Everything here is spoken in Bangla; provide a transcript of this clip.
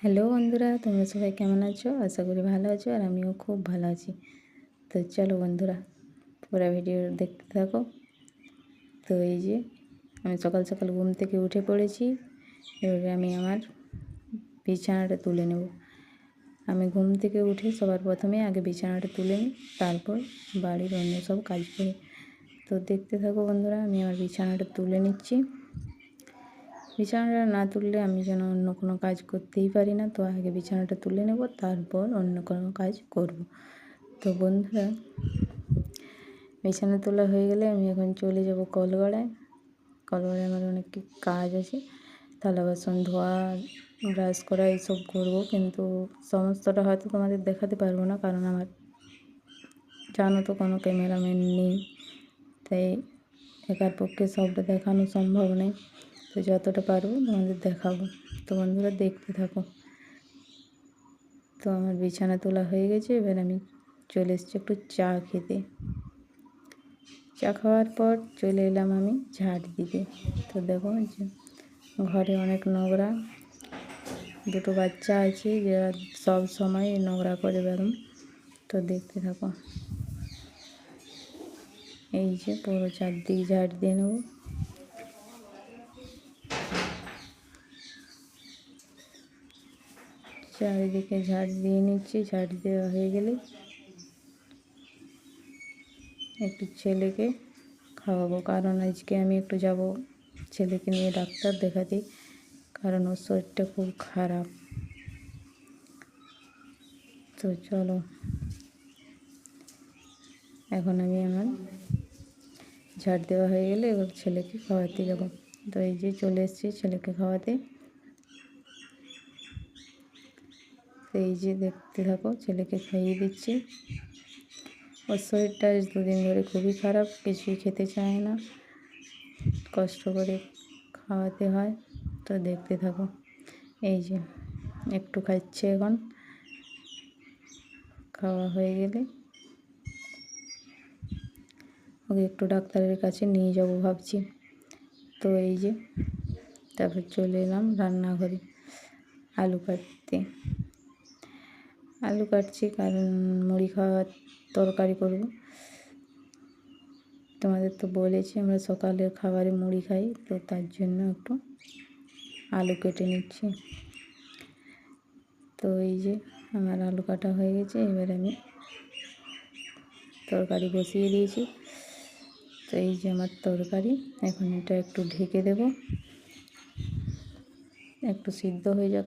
হ্যালো বন্ধুরা, তোমরা সবাই কেমন আছো? আশা করি ভালো আছো আর আমিও খুব ভালো আছি। তো চলো বন্ধুরা, পুরো ভিডিও দেখতে থাকো। তো এই যে আমি সকাল সকাল ঘুম থেকে উঠে পড়েছি। এবারে আমি আমার বিছানাটা তুলে নেব। আমি ঘুম থেকে উঠে সবার প্রথমে আগে বিছানাটা তুলে নিই, তারপর বাড়ির অন্য সব কাজ করি। তো দেখতে থাকো বন্ধুরা, আমি আমার বিছানাটা তুলে নিচ্ছি। বিছানাটা না তুললে আমি যেন অন্য কোনো কাজ করতেই পারি না। তো আগে বিছানাটা তুলে নেব, তারপর অন্য কোনো কাজ করব। তো বন্ধুরা, বিছানা তোলা হয়ে গেলে আমি এখন চলে যাব কলগড়ায়। কলগড়ায় আমার অনেক কাজ আছে, থালা বাসন ধোয়া, ব্রাশ করা এইসব করবো, কিন্তু সমস্তটা হয়তো তোমাদের দেখাতে পারবো না, কারণ আমার জানো তো কোনো ক্যামেরাম্যান নেই, তাই একার পক্ষে সবটা দেখানো সম্ভব নেই। তো যতটা পারবো তোমাদের দেখাবো। তো বন্ধুরা দেখতে থাকো। তো আমার বিছানা তোলা হয়ে গেছে, এবার আমি চলে এসেছি একটু চা খেতে। চা খাওয়ার পর চলে এলাম আমি ঝাড় দিতে। তো দেখো যে ঘরে অনেক নোংরা, দুটো বাচ্চা আছে যারা সব সময় নোংরা করে বেরোন। তো দেখতে থাকো। এই যে পুরো চারদিক ঝাড় দিয়ে নেব। চারিদিকে ঝাড় দিয়ে নিচ্ছি। ঝাড় দেওয়া হয়ে গেলে একটু ছেলেকে খাওয়াবো, কারণ আজকে আমি একটু যাব ছেলেকে নিয়ে ডাক্তার দেখাতে, কারণ ওর শরীরটা খুব খারাপ। তো চলো, এখন আমি আমার ঝাড় দেওয়া হয়ে গেলে এবার ছেলেকে খাওয়াতে যাব। তো এই যে চলে এসেছি ছেলেকে খাওয়াতে। তো এই যে দেখতে থাকো, ছেলেকে খাইয়ে দিচ্ছি। ওর শরীরটা দুদিন ধরে খুবই খারাপ, কিছুই খেতে চায় না, কষ্ট করে খাওয়াতে হয়। তো দেখতে থাকো। এই যে একটু খাচ্ছে, এখন খাওয়া হয়ে গেলে ওকে একটু ডাক্তারের কাছে নিয়ে যাব ভাবছি। তো এই যে তারপর চলে এলাম রান্নাঘরে আলু কাটতে। আলু কাটছি কারণ মুড়ি খাওয়ার তরকারি করব। তোমাদের তো বলেছি আমরা সকালের খাবারে মুড়ি খাই, তো তার জন্য একটু আলু কেটে নিচ্ছি। তো এই যে আমার আলু কাটা হয়ে গেছে, এবার আমি তরকারি বসিয়ে দিয়েছি। তো এই যে আমার তরকারি, এখন এটা একটু ঢেকে দেব, একটু সিদ্ধ হয়ে যাক।